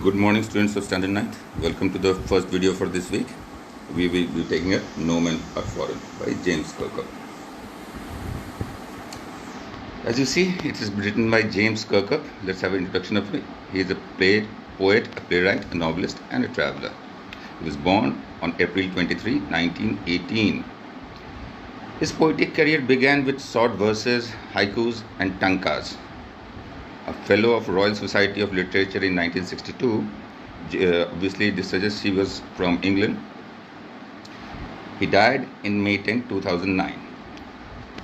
Good morning, students of Standard 9th. Welcome to the first video for this week. We will be taking up No Men Are Foreign by James Kirkup. As you see, it is written by James Kirkup. Let's have an introduction of him. He is a poet, a playwright, a novelist, and a traveler. He was born on April 23, 1918. His poetic career began with short verses, haikus, and tankas. A fellow of Royal Society of Literature in 1962. Obviously, this suggests he was from England. He died in May 10, 2009.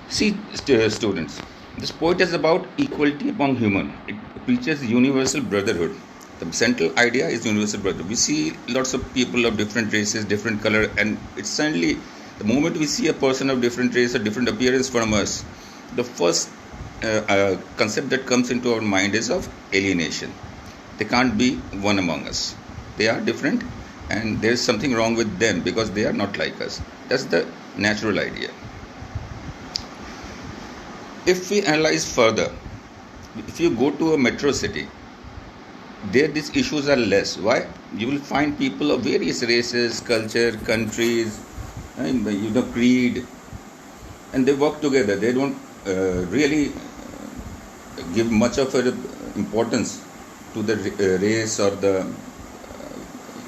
See, students, this poet is about equality among human. It preaches universal brotherhood. The central idea is universal brotherhood. We see lots of people of different races, different color, and it's suddenly the moment we see a person of different race or different appearance from us, the first concept that comes into our mind is of alienation. They can't be one among us. They are different and there is something wrong with them because they are not like us. That's the natural idea. If we analyze further, if you go to a metro city, there these issues are less. Why? You will find people of various races, culture, countries, creed, and they work together. They don't really give much of importance to the race or the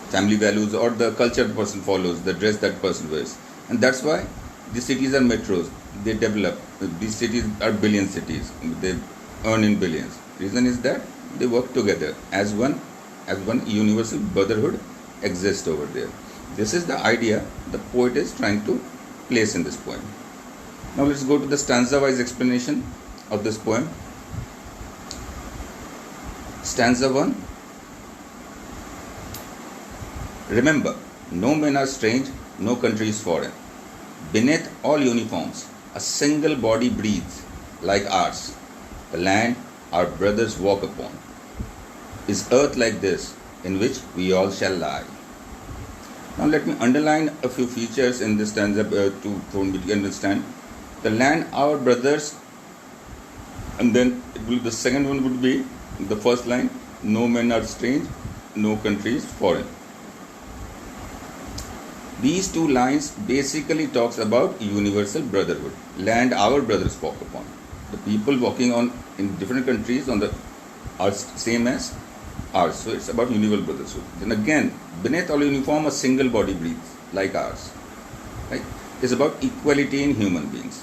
family values or the culture the person follows, the dress that person wears. And that's why these cities are metros. They develop. These cities are billion cities. They earn in billions. Reason is that they work together as one universal brotherhood exists over there. This is the idea the poet is trying to place in this poem. Now let's go to the stanza-wise explanation of this poem. Stanza 1. Remember, no men are strange, no country is foreign. Beneath all uniforms, a single body breathes like ours. The land our brothers walk upon is earth like this, in which we all shall lie. Now let me underline a few features in this stanza for me to understand. The land our brothers, and then the second one would be the first line, no men are strange, no country is foreign. These two lines basically talks about universal brotherhood. Land our brothers walk upon. The people walking on in different countries are same as ours. So it's about universal brotherhood. Then again, beneath all uniform, a single body breathes like ours. Right? It's about equality in human beings.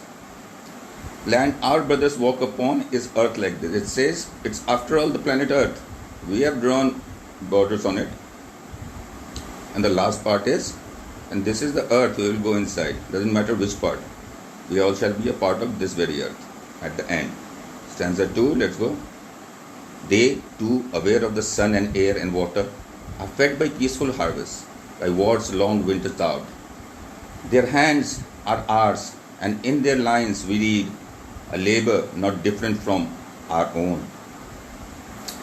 Land our brothers walk upon is earth like this. It says it's after all the planet Earth. We have drawn borders on it. And the last part is, and this is the earth we will go inside. Doesn't matter which part. We all shall be a part of this very earth at the end. Stanza 2, let's go. They too, aware of the sun and air and water, are fed by peaceful harvests, by war's long winter thought. Their hands are ours, and in their lines we read a labor not different from our own.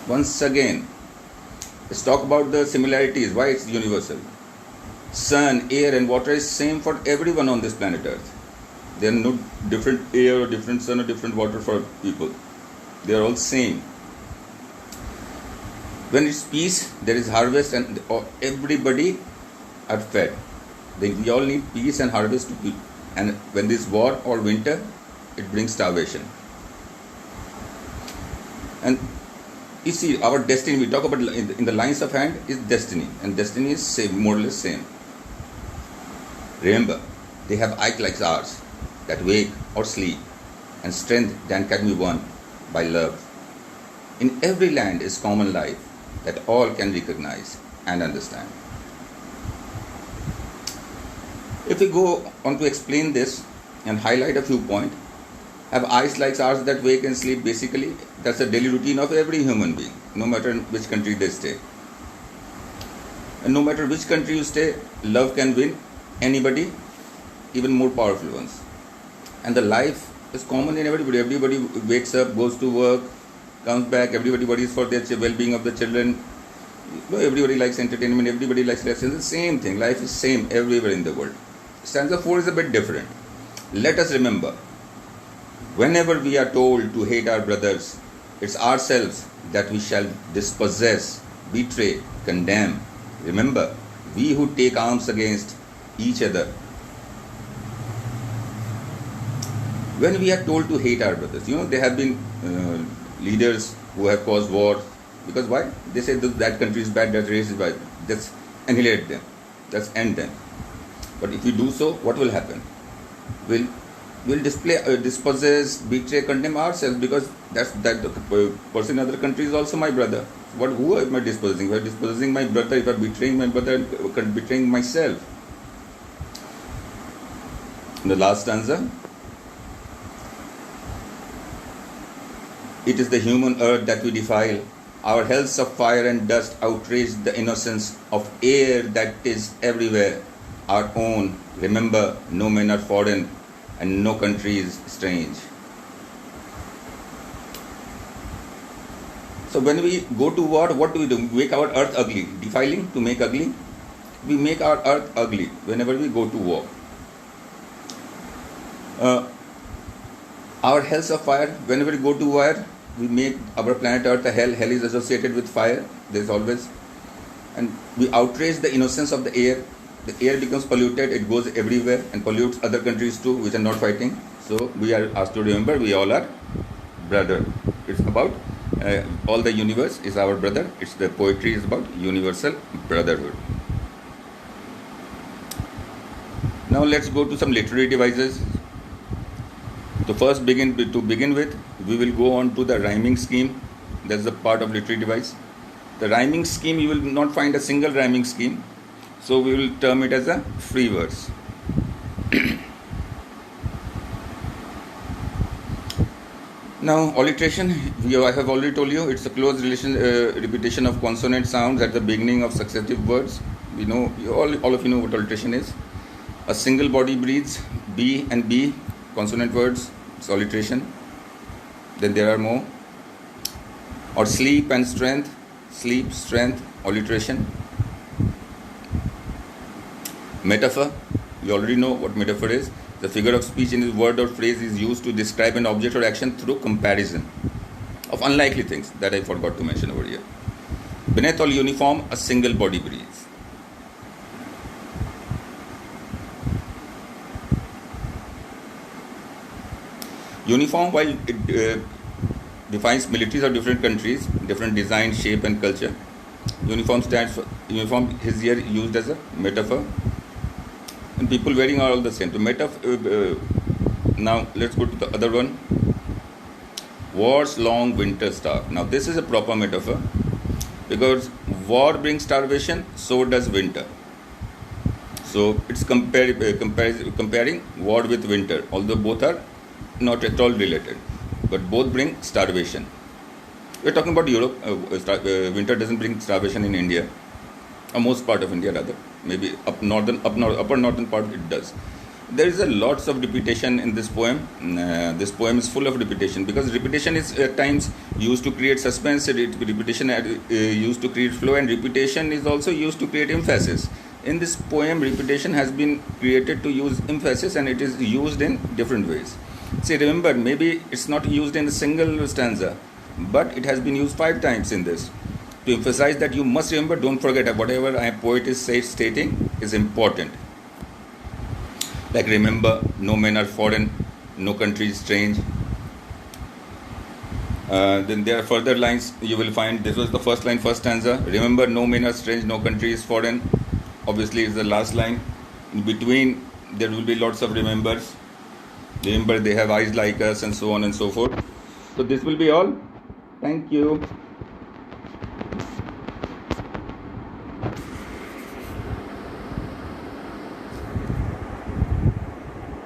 Once again, let's talk about the similarities, why it's universal. Sun, air and water is same for everyone on this planet Earth. There are no different air or different sun or different water for people. They are all same. When it's peace, there is harvest and everybody are fed. Then we all need peace and harvest to be. And when there is war or winter, it brings starvation. And you see, our destiny, we talk about in the lines of hand, is destiny. And destiny is same, more or less same. Remember, they have eyes like ours that wake or sleep, and strength that can be won by love. In every land is common life that all can recognize and understand. If we go on to explain this and highlight a few points, have eyes like ours that wake and sleep, basically that's the daily routine of every human being, no matter in which country they stay. And no matter which country you stay, love can win anybody, even more powerful ones. And the life is common in everybody. Everybody wakes up, goes to work, comes back, everybody worries for their well-being of the children. Everybody likes entertainment, everybody likes lessons. The same thing, life is same everywhere in the world. Stanza 4 is a bit different. Let us remember, whenever we are told to hate our brothers, it's ourselves that we shall dispossess betray, condemn. Remember, we who take arms against each other. When we are told to hate our brothers, there have been leaders who have caused war. Because why? They say that country is bad, that race is bad. Just annihilate them. Just end them. But if we do so, what will happen? We'll dispossess, betray, condemn ourselves, because that the person in other country is also my brother. Who am I dispossessing? If I'm dispossessing my brother, if I'm betraying my brother, I'm betraying myself. In the last stanza, it is the human earth that we defile. Our hells of fire and dust outrage the innocence of air that is everywhere our own. Remember, no men are foreign and no country is strange. So when we go to war, what do? We make our earth ugly. Defiling, to make ugly. We make our earth ugly whenever we go to war. Our hells of fire, whenever we go to war, we make our planet Earth a hell. Hell is associated with fire. There is always. And we outrage the innocence of the air. The air becomes polluted. It goes everywhere and pollutes other countries too, which are not fighting. So we are asked to remember, we all are brother. It's about all the universe is our brother. The poetry is about universal brotherhood. Now let's go to some literary devices. So first, to begin with, we will go on to the rhyming scheme. That's the part of literary device. The rhyming scheme, you will not find a single rhyming scheme. So we will term it as a free verse. Now, alliteration, I have already told you, it's a close repetition of consonant sounds at the beginning of successive words. We know, all of you know what alliteration is. A single body breathes, B and B, consonant words, it's alliteration. Then there are more. Or sleep and strength, sleep, strength, alliteration. Metaphor, you already know what metaphor is. The figure of speech in a word or phrase is used to describe an object or action through comparison of unlikely things that I forgot to mention over here. Beneath all uniform, a single body breathes. Uniform, while it defines militaries of different countries, different design, shape and culture. Uniform stands for, uniform is here used as a metaphor. And people wearing are all the same. So now let's go to the other one. War's long winter star. Now this is a proper metaphor, because war brings starvation, so does winter. So it's comparing war with winter, although both are not at all related, but both bring starvation. We're talking about Europe. Winter doesn't bring starvation in India, or most part of India rather. Maybe upper northern part it does. There is a lots of repetition in this poem. This poem is full of repetition, because repetition is at times used to create suspense. Repetition used to create flow, and repetition is also used to create emphasis. In this poem, repetition has been created to use emphasis, and it is used in different ways. See, remember, maybe it's not used in a single stanza, but it has been used 5 times in this, to emphasize that you must remember, don't forget that whatever a poet is stating is important. Like, remember, no men are foreign, no country is strange. Then there are further lines you will find. This was the first line, first stanza. Remember, no men are strange, no country is foreign. Obviously, is the last line. In between, there will be lots of remembers. Remember, they have eyes like us, and so on and so forth. So this will be all. Thank you.